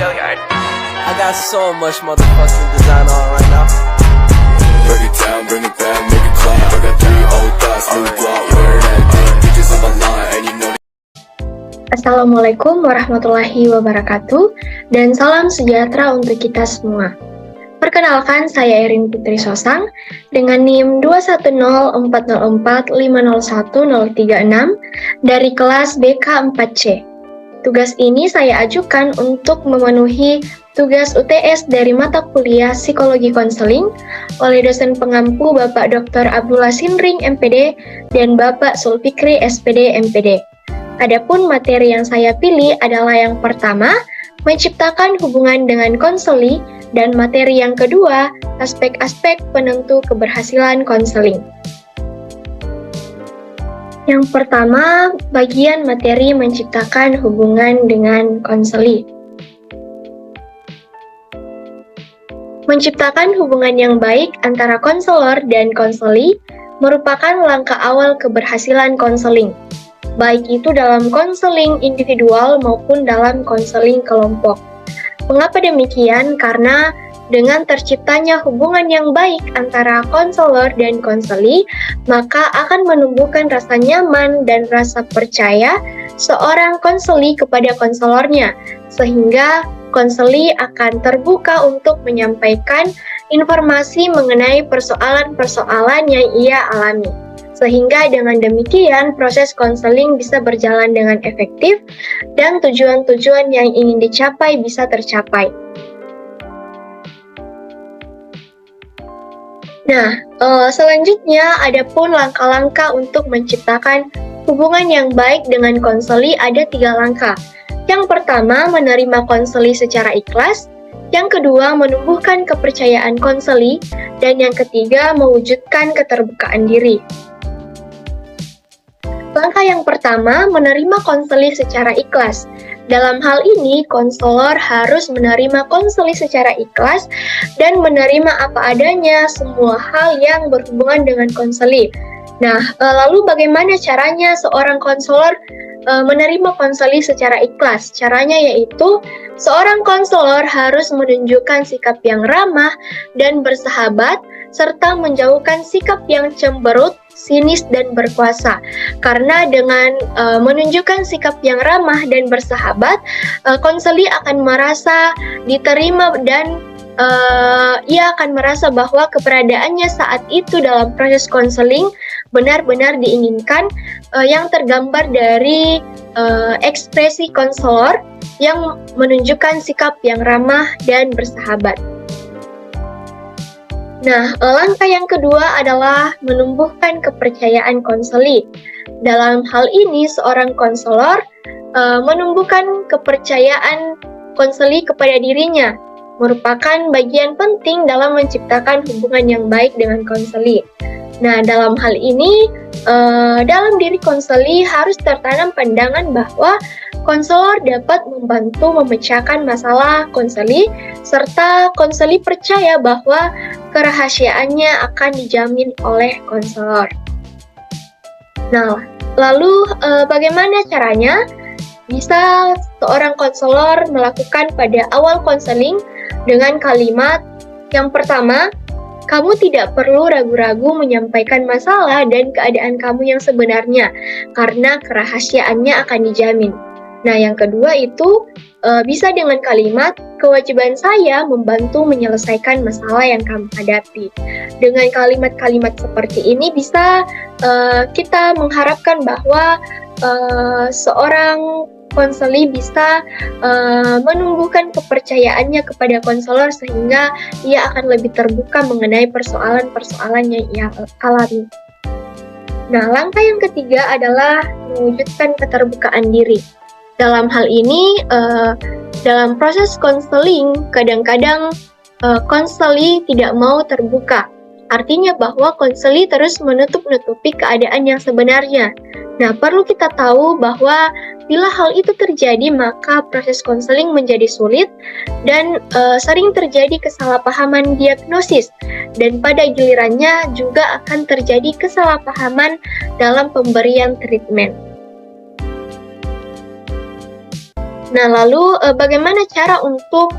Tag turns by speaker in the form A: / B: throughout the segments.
A: I got so much motherfucking design on right now.
B: Break it down, bring it back, make it clap. I got 3 old thoughts, new block, wear that thing. Bitches on my line, and you know.
C: Assalamualaikum warahmatullahi wabarakatuh, dan salam sejahtera untuk kita semua. Perkenalkan, saya Erin Putri Sosang dengan NIM 21040450136 dari kelas BK4C. Tugas ini saya ajukan untuk memenuhi tugas UTS dari mata kuliah Psikologi Konseling oleh dosen pengampu Bapak Dr. Abdullah Sinring MPD dan Bapak Sulfikri SPD MPD. Adapun materi yang saya pilih adalah yang pertama, menciptakan hubungan dengan konseli, dan materi yang kedua, aspek-aspek penentu keberhasilan konseling. Yang pertama, bagian materi menciptakan hubungan dengan konseli. Menciptakan hubungan yang baik antara konselor dan konseli merupakan langkah awal keberhasilan konseling, baik itu dalam konseling individual maupun dalam konseling kelompok. Mengapa demikian? Karena dengan terciptanya hubungan yang baik antara konselor dan konseli, maka akan menumbuhkan rasa nyaman dan rasa percaya seorang konseli kepada konselornya, sehingga konseli akan terbuka untuk menyampaikan informasi mengenai persoalan-persoalan yang ia alami. Sehingga dengan demikian proses konseling bisa berjalan dengan efektif dan tujuan-tujuan yang ingin dicapai bisa tercapai. Nah, selanjutnya adapun langkah-langkah untuk menciptakan hubungan yang baik dengan konseli ada 3 langkah. Yang pertama, menerima konseli secara ikhlas. Yang kedua, menumbuhkan kepercayaan konseli. Dan yang ketiga, mewujudkan keterbukaan diri. Langkah yang pertama, menerima konseli secara ikhlas. Dalam hal ini, konselor harus menerima konseli secara ikhlas dan menerima apa adanya semua hal yang berhubungan dengan konseli. Nah, lalu bagaimana caranya seorang konselor menerima konseli secara ikhlas? Caranya yaitu, seorang konselor harus menunjukkan sikap yang ramah dan bersahabat, serta menjauhkan sikap yang cemberut, sinis, dan berkuasa. Karena dengan menunjukkan sikap yang ramah dan bersahabat, konseli akan merasa diterima dan ia akan merasa bahwa keberadaannya saat itu dalam proses konseling benar-benar diinginkan, yang tergambar dari ekspresi konselor yang menunjukkan sikap yang ramah dan bersahabat. Nah, langkah yang kedua adalah menumbuhkan kepercayaan konseli. Dalam hal ini, seorang konselor menumbuhkan kepercayaan konseli kepada dirinya, merupakan bagian penting dalam menciptakan hubungan yang baik dengan konseli. Nah, dalam hal ini, dalam diri konseli harus tertanam pandangan bahwa konselor dapat membantu memecahkan masalah konseli, serta konseli percaya bahwa kerahasiaannya akan dijamin oleh konselor. Nah, lalu bagaimana caranya? Bisa seorang konselor melakukan pada awal konseling dengan kalimat yang pertama, kamu tidak perlu ragu-ragu menyampaikan masalah dan keadaan kamu yang sebenarnya, karena kerahasiaannya akan dijamin. Nah, yang kedua itu bisa dengan kalimat, kewajiban saya membantu menyelesaikan masalah yang kamu hadapi. Dengan kalimat-kalimat seperti ini bisa kita mengharapkan bahwa seorang konseli bisa menumbuhkan kepercayaannya kepada konselor sehingga ia akan lebih terbuka mengenai persoalan-persoalan yang ia alami. Nah, langkah yang ketiga adalah mewujudkan keterbukaan diri. Dalam hal ini, dalam proses konseling, kadang-kadang konseli tidak mau terbuka. Artinya bahwa konseli terus menutup-nutupi keadaan yang sebenarnya. Nah, perlu kita tahu bahwa bila hal itu terjadi, maka proses konseling menjadi sulit dan sering terjadi kesalahpahaman diagnosis. Dan pada gilirannya juga akan terjadi kesalahpahaman dalam pemberian treatment. Nah, lalu bagaimana cara untuk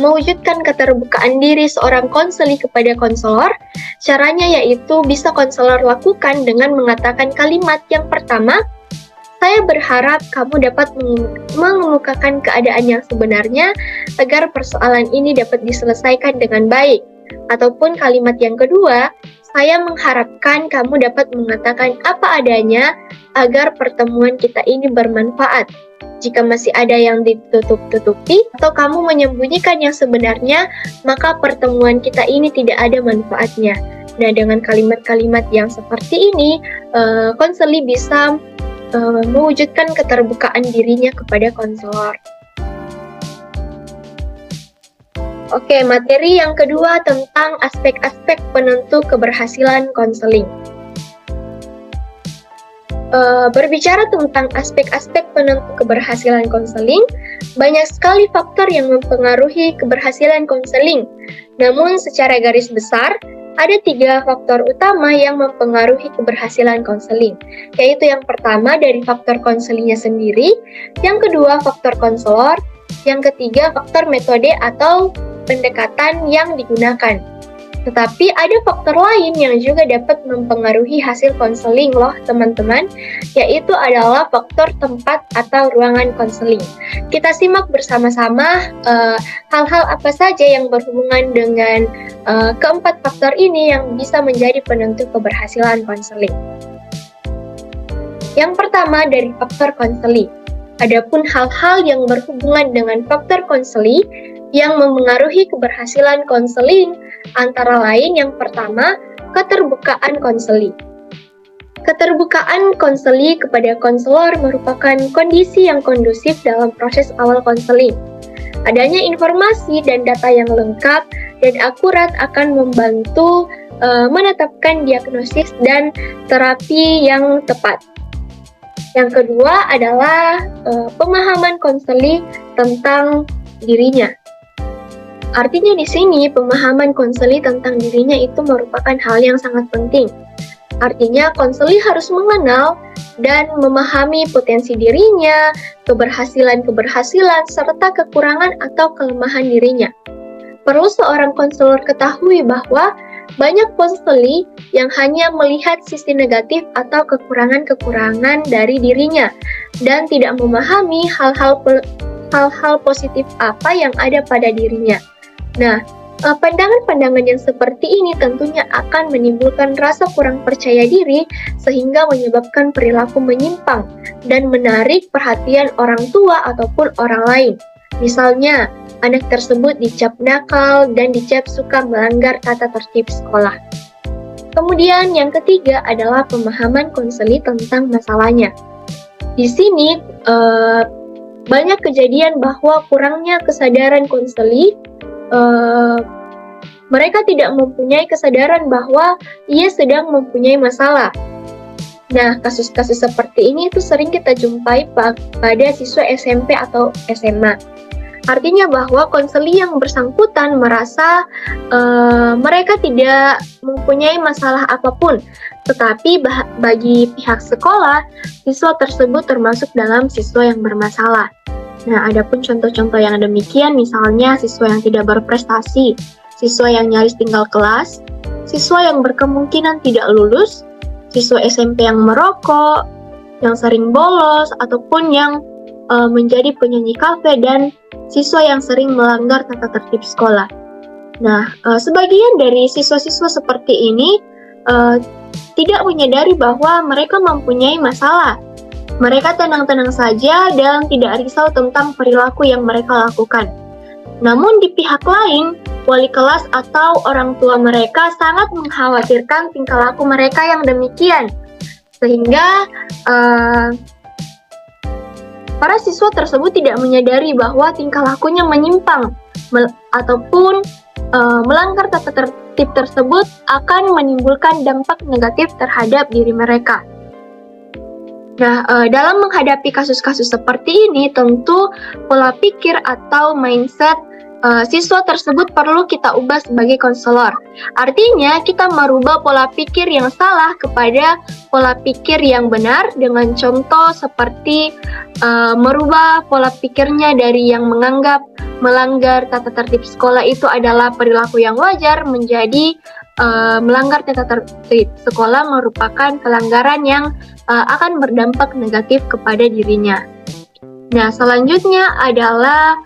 C: mewujudkan keterbukaan diri seorang konseli kepada konselor? Caranya yaitu bisa konselor lakukan dengan mengatakan kalimat yang pertama, saya berharap kamu dapat mengemukakan keadaan yang sebenarnya agar persoalan ini dapat diselesaikan dengan baik. Ataupun kalimat yang kedua, saya mengharapkan kamu dapat mengatakan apa adanya agar pertemuan kita ini bermanfaat. Jika masih ada yang ditutup-tutupi atau kamu menyembunyikan yang sebenarnya, maka pertemuan kita ini tidak ada manfaatnya. Nah, dengan kalimat-kalimat yang seperti ini, konseli bisa mewujudkan keterbukaan dirinya kepada konselor. Oke, materi yang kedua tentang aspek-aspek penentu keberhasilan konseling. Berbicara tentang aspek-aspek penentu keberhasilan konseling, banyak sekali faktor yang mempengaruhi keberhasilan konseling. Namun secara garis besar, ada 3 faktor utama yang mempengaruhi keberhasilan konseling, yaitu yang pertama dari faktor konselingnya sendiri, yang kedua faktor konselor, yang ketiga faktor metode atau pendekatan yang digunakan. Tetapi ada faktor lain yang juga dapat mempengaruhi hasil konseling loh teman-teman, yaitu adalah faktor tempat atau ruangan konseling. Kita simak bersama-sama hal-hal apa saja yang berhubungan dengan keempat faktor ini yang bisa menjadi penentu keberhasilan konseling. Yang pertama dari faktor konseling. Adapun hal-hal yang berhubungan dengan faktor konseling yang memengaruhi keberhasilan konseling antara lain yang pertama, keterbukaan konseli. Keterbukaan konseli kepada konselor merupakan kondisi yang kondusif dalam proses awal konseling. Adanya informasi dan data yang lengkap dan akurat akan membantu menetapkan diagnosis dan terapi yang tepat. Yang kedua adalah pemahaman konseli tentang dirinya. Artinya di sini pemahaman konseli tentang dirinya itu merupakan hal yang sangat penting. Artinya konseli harus mengenal dan memahami potensi dirinya, keberhasilan-keberhasilan, serta kekurangan atau kelemahan dirinya. Perlu seorang konselor ketahui bahwa banyak konseli yang hanya melihat sisi negatif atau kekurangan-kekurangan dari dirinya dan tidak memahami hal-hal positif apa yang ada pada dirinya. Nah, pandangan-pandangan yang seperti ini tentunya akan menimbulkan rasa kurang percaya diri sehingga menyebabkan perilaku menyimpang dan menarik perhatian orang tua ataupun orang lain. Misalnya, anak tersebut dicap nakal dan dicap suka melanggar tata tertib sekolah. Kemudian yang ketiga adalah pemahaman konseli tentang masalahnya. Di sini banyak kejadian bahwa kurangnya kesadaran konseli, mereka tidak mempunyai kesadaran bahwa ia sedang mempunyai masalah. Nah, kasus-kasus seperti ini itu sering kita jumpai pada siswa SMP atau SMA. Artinya bahwa konseli yang bersangkutan merasa mereka tidak mempunyai masalah apapun, tetapi bagi pihak sekolah, siswa tersebut termasuk dalam siswa yang bermasalah. Nah, adapun contoh-contoh yang demikian, misalnya siswa yang tidak berprestasi, siswa yang nyaris tinggal kelas, siswa yang berkemungkinan tidak lulus, siswa SMP yang merokok, yang sering bolos, ataupun yang menjadi penyanyi kafe, dan siswa yang sering melanggar tata tertib sekolah. Nah, sebagian dari siswa-siswa seperti ini tidak menyadari bahwa mereka mempunyai masalah. Mereka tenang-tenang saja dan tidak risau tentang perilaku yang mereka lakukan. Namun di pihak lain, wali kelas atau orang tua mereka sangat mengkhawatirkan tingkah laku mereka yang demikian. Sehingga para siswa tersebut tidak menyadari bahwa tingkah lakunya menyimpang ataupun melanggar tata tertib tersebut akan menimbulkan dampak negatif terhadap diri mereka. Nah, dalam menghadapi kasus-kasus seperti ini, tentu pola pikir atau mindset siswa tersebut perlu kita ubah sebagai konselor. Artinya, kita merubah pola pikir yang salah kepada pola pikir yang benar dengan contoh seperti merubah pola pikirnya dari yang menganggap melanggar tata tertib sekolah itu adalah perilaku yang wajar menjadi melanggar tata tertib sekolah merupakan pelanggaran yang akan berdampak negatif kepada dirinya. Nah, selanjutnya adalah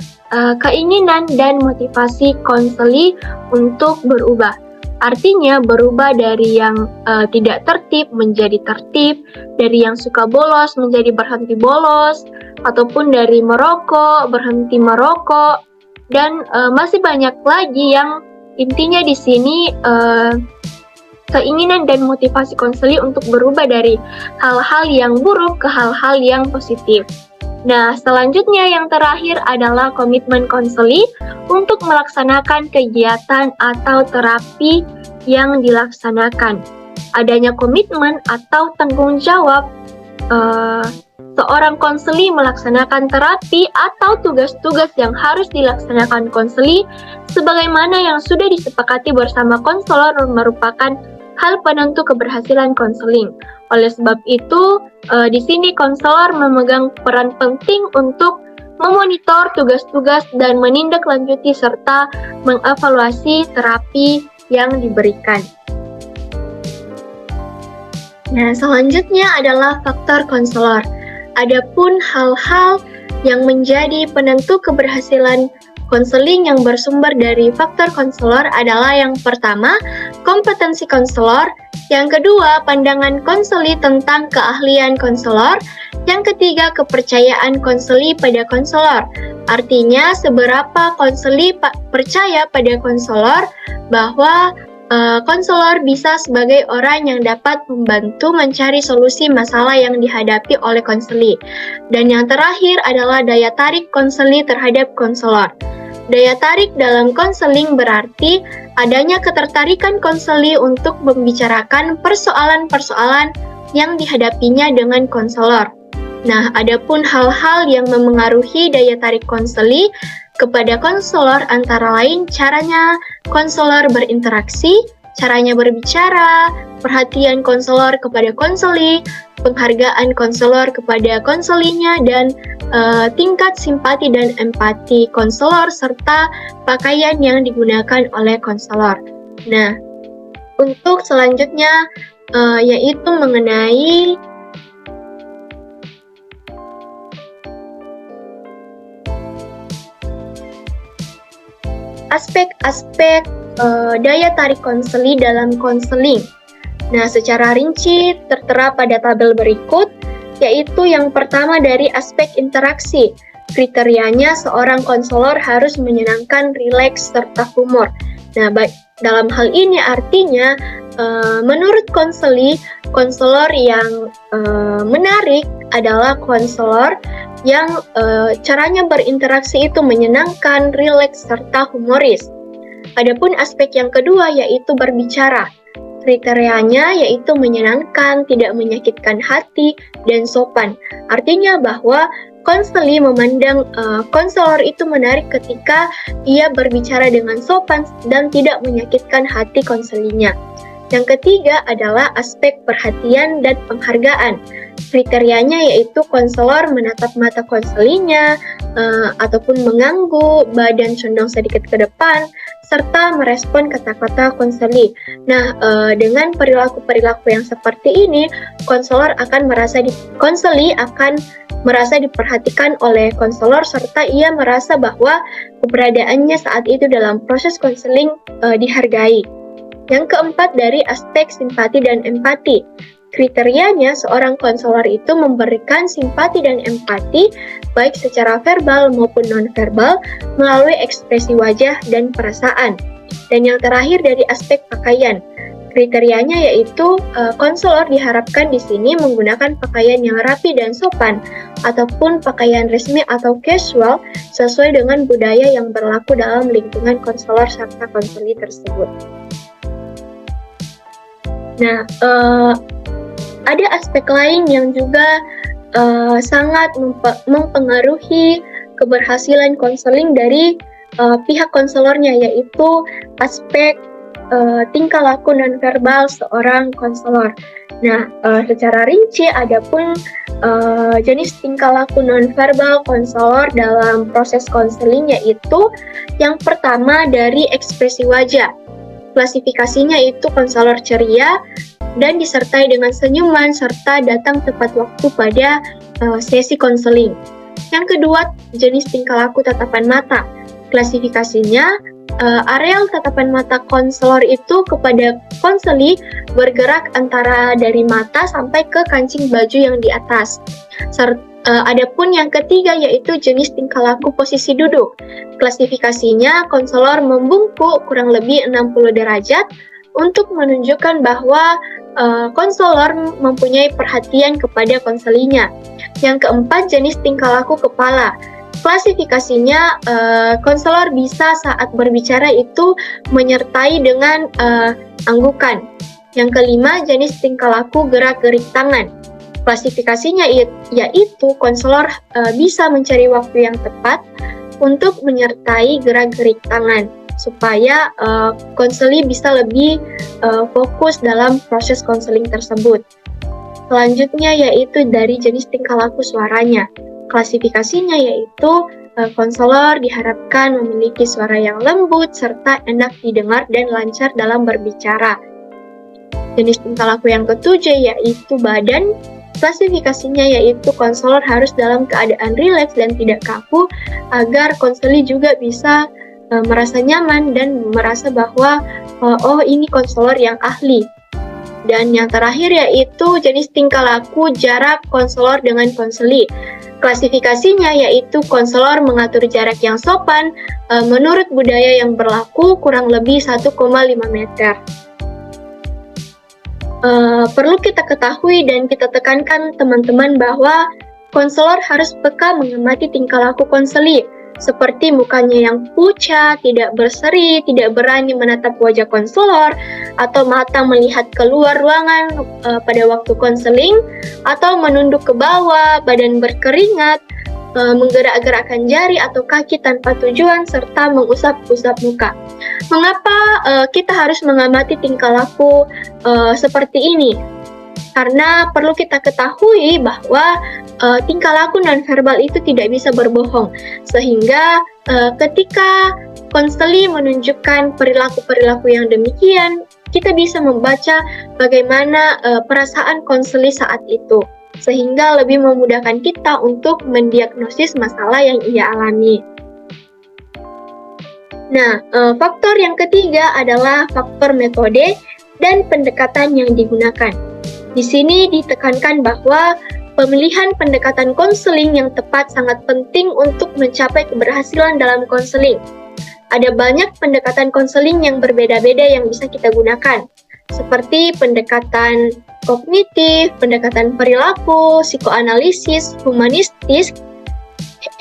C: keinginan dan motivasi konseli untuk berubah. Artinya berubah dari yang tidak tertib menjadi tertib, dari yang suka bolos menjadi berhenti bolos, ataupun dari merokok berhenti merokok, dan masih banyak lagi yang intinya di sini keinginan dan motivasi konseli untuk berubah dari hal-hal yang buruk ke hal-hal yang positif. Nah, selanjutnya yang terakhir adalah komitmen konseli untuk melaksanakan kegiatan atau terapi yang dilaksanakan. Adanya komitmen atau tanggung jawab seorang konseli melaksanakan terapi atau tugas-tugas yang harus dilaksanakan konseli sebagaimana yang sudah disepakati bersama konselor merupakan hal penentu keberhasilan konseling. Oleh sebab itu, di sini konselor memegang peran penting untuk memonitor tugas-tugas dan menindaklanjuti serta mengevaluasi terapi yang diberikan. Nah, selanjutnya adalah faktor konselor. Adapun hal-hal yang menjadi penentu keberhasilan konseling yang bersumber dari faktor konselor adalah yang pertama, kompetensi konselor, yang kedua, pandangan konseli tentang keahlian konselor, yang ketiga, kepercayaan konseli pada konselor. Artinya, seberapa konseli percaya pada konselor bahwa konselor bisa sebagai orang yang dapat membantu mencari solusi masalah yang dihadapi oleh konseli. Dan yang terakhir adalah daya tarik konseli terhadap konselor. Daya tarik dalam konseling berarti adanya ketertarikan konseli untuk membicarakan persoalan-persoalan yang dihadapinya dengan konselor. Nah, adapun hal-hal yang memengaruhi daya tarik konseli kepada konselor antara lain caranya konselor berinteraksi, caranya berbicara, perhatian konselor kepada konseli, penghargaan konselor kepada konselinya, dan tingkat simpati dan empati konselor, serta pakaian yang digunakan oleh konselor. Nah, untuk selanjutnya yaitu mengenai aspek-aspek daya tarik konseli dalam konseling. Nah, secara rinci tertera pada tabel berikut, yaitu yang pertama dari aspek interaksi. Kriterianya seorang konselor harus menyenangkan, rileks, serta humor. Nah, dalam hal ini artinya menurut konseli, konselor yang menarik adalah konselor yang caranya berinteraksi itu menyenangkan, rileks, serta humoris. Adapun aspek yang kedua yaitu berbicara. Kriterianya yaitu menyenangkan, tidak menyakitkan hati, dan sopan. Artinya bahwa konseli memandang konselor itu menarik ketika ia berbicara dengan sopan dan tidak menyakitkan hati konselinya. Yang ketiga adalah aspek perhatian dan penghargaan. Kriterianya yaitu konselor menatap mata konselinya, ataupun mengangguk, badan condong sedikit ke depan, serta merespon kata-kata konseli. Nah, dengan perilaku-perilaku yang seperti ini, konseli akan merasa diperhatikan oleh konselor, serta ia merasa bahwa keberadaannya saat itu dalam proses konseling dihargai. Yang keempat dari aspek simpati dan empati. Kriterianya seorang konselor itu memberikan simpati dan empati baik secara verbal maupun non-verbal melalui ekspresi wajah dan perasaan. Dan yang terakhir dari aspek pakaian. Kriterianya yaitu konselor diharapkan di sini menggunakan pakaian yang rapi dan sopan ataupun pakaian resmi atau casual sesuai dengan budaya yang berlaku dalam lingkungan konselor serta konseli tersebut. Nah, ada aspek lain yang juga sangat mempengaruhi keberhasilan konseling dari pihak konselornya, yaitu aspek tingkah laku nonverbal seorang konselor. Nah, secara rinci adapun jenis tingkah laku nonverbal konselor dalam proses konseling, yaitu yang pertama dari ekspresi wajah. Klasifikasinya itu konselor ceria dan disertai dengan senyuman serta datang tepat waktu pada sesi konseling. Yang kedua, jenis tingkah laku tatapan mata. Klasifikasinya, areal tatapan mata konselor itu kepada konseli bergerak antara dari mata sampai ke kancing baju yang di atas. Adapun yang ketiga yaitu jenis tingkah laku posisi duduk. Klasifikasinya, konselor membungkuk kurang lebih 60 derajat untuk menunjukkan bahwa konselor mempunyai perhatian kepada konselinya. Yang keempat, jenis tingkah laku kepala. Klasifikasinya, konselor bisa saat berbicara itu menyertai dengan anggukan. Yang kelima, jenis tingkah laku gerak-gerik tangan. Klasifikasinya yaitu konselor bisa mencari waktu yang tepat untuk menyertai gerak-gerik tangan supaya konseli bisa lebih fokus dalam proses konseling tersebut. Selanjutnya yaitu dari jenis tingkah laku suaranya. Klasifikasinya yaitu konselor diharapkan memiliki suara yang lembut serta enak didengar dan lancar dalam berbicara. Jenis tingkah laku yang ketujuh yaitu badan. Klasifikasinya yaitu konselor harus dalam keadaan rileks dan tidak kaku agar konseli juga bisa merasa nyaman dan merasa bahwa oh ini konselor yang ahli. Dan yang terakhir yaitu jenis tingkah laku jarak konselor dengan konseli. Klasifikasinya yaitu konselor mengatur jarak yang sopan menurut budaya yang berlaku kurang lebih 1,5 meter. Perlu kita ketahui dan kita tekankan teman-teman bahwa konselor harus peka mengamati tingkah laku konseli, seperti mukanya yang pucat, tidak berseri, tidak berani menatap wajah konselor, atau mata melihat keluar ruangan pada waktu konseling, atau menunduk ke bawah, badan berkeringat, menggerak-gerakkan jari atau kaki tanpa tujuan, serta mengusap-usap muka. Mengapa kita harus mengamati tingkah laku seperti ini? Karena perlu kita ketahui bahwa tingkah laku nonverbal itu tidak bisa berbohong, sehingga ketika konseli menunjukkan perilaku-perilaku yang demikian, kita bisa membaca bagaimana perasaan konseli saat itu, sehingga lebih memudahkan kita untuk mendiagnosis masalah yang ia alami. Nah, faktor yang ketiga adalah faktor metode dan pendekatan yang digunakan. Di sini ditekankan bahwa pemilihan pendekatan konseling yang tepat sangat penting untuk mencapai keberhasilan dalam konseling. Ada banyak pendekatan konseling yang berbeda-beda yang bisa kita gunakan, seperti pendekatan kognitif, pendekatan perilaku, psikoanalisis, humanistis,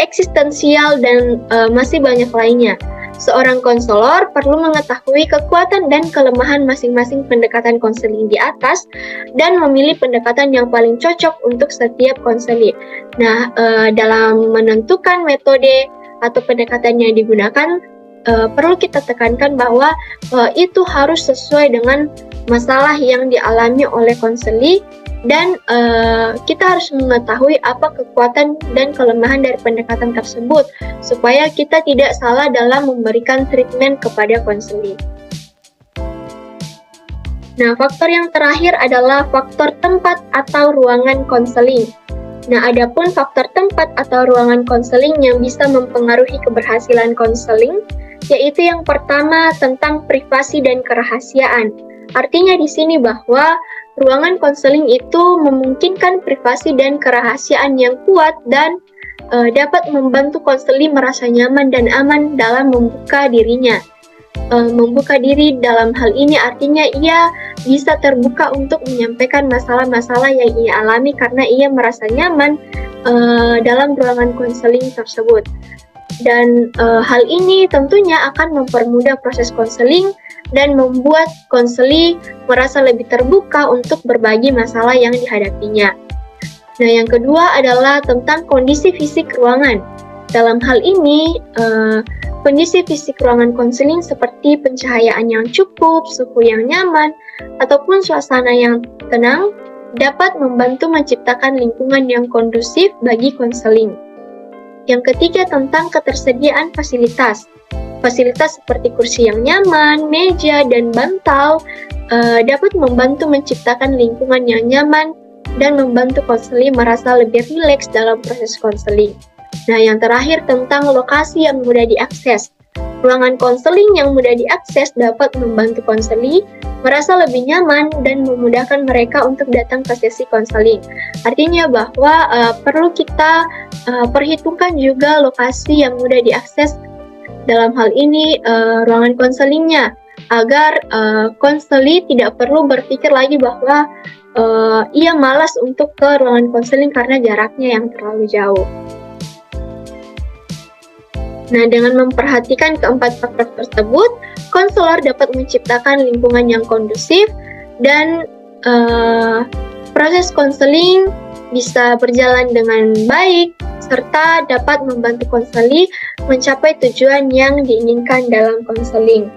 C: eksistensial, dan masih banyak lainnya. Seorang konselor perlu mengetahui kekuatan dan kelemahan masing-masing pendekatan konseling di atas dan memilih pendekatan yang paling cocok untuk setiap konseli. Nah, dalam menentukan metode atau pendekatan yang digunakan, perlu kita tekankan bahwa itu harus sesuai dengan masalah yang dialami oleh konseli dan kita harus mengetahui apa kekuatan dan kelemahan dari pendekatan tersebut supaya kita tidak salah dalam memberikan treatment kepada konseli. Nah, faktor yang terakhir adalah faktor tempat atau ruangan konseling. Nah, adapun faktor tempat atau ruangan konseling yang bisa mempengaruhi keberhasilan konseling, yaitu yang pertama tentang privasi dan kerahasiaan. Artinya di sini bahwa ruangan konseling itu memungkinkan privasi dan kerahasiaan yang kuat dan dapat membantu konseli merasa nyaman dan aman dalam membuka dirinya. Membuka diri dalam hal ini artinya ia bisa terbuka untuk menyampaikan masalah-masalah yang ia alami karena ia merasa nyaman dalam ruangan konseling tersebut. Dan hal ini tentunya akan mempermudah proses konseling dan membuat konseli merasa lebih terbuka untuk berbagi masalah yang dihadapinya. Nah, yang kedua adalah tentang kondisi fisik ruangan. Dalam hal ini, Kondisi fisik ruangan konseling seperti pencahayaan yang cukup, suhu yang nyaman, ataupun suasana yang tenang dapat membantu menciptakan lingkungan yang kondusif bagi konseling. Yang ketiga tentang ketersediaan fasilitas. Fasilitas seperti kursi yang nyaman, meja, dan bantal dapat membantu menciptakan lingkungan yang nyaman dan membantu konseling merasa lebih rileks dalam proses konseling. Nah, yang terakhir tentang lokasi yang mudah diakses. Ruangan konseling yang mudah diakses dapat membantu konseling merasa lebih nyaman dan memudahkan mereka untuk datang ke sesi konseling. Artinya bahwa perlu kita perhitungkan juga lokasi yang mudah diakses dalam hal ini ruangan konselingnya, agar konseling tidak perlu berpikir lagi bahwa ia malas untuk ke ruangan konseling karena jaraknya yang terlalu jauh. Nah, dengan memperhatikan keempat faktor tersebut, konselor dapat menciptakan lingkungan yang kondusif dan proses konseling bisa berjalan dengan baik serta dapat membantu konseling mencapai tujuan yang diinginkan dalam konseling.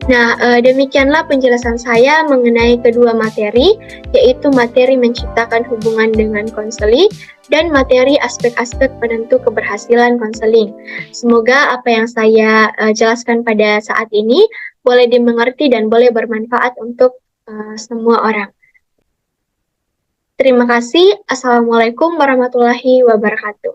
C: Nah, demikianlah penjelasan saya mengenai kedua materi, yaitu materi menciptakan hubungan dengan konseling dan materi aspek-aspek penentu keberhasilan konseling. Semoga apa yang saya jelaskan pada saat ini boleh dimengerti dan boleh bermanfaat untuk semua orang. Terima kasih. Assalamualaikum warahmatullahi wabarakatuh.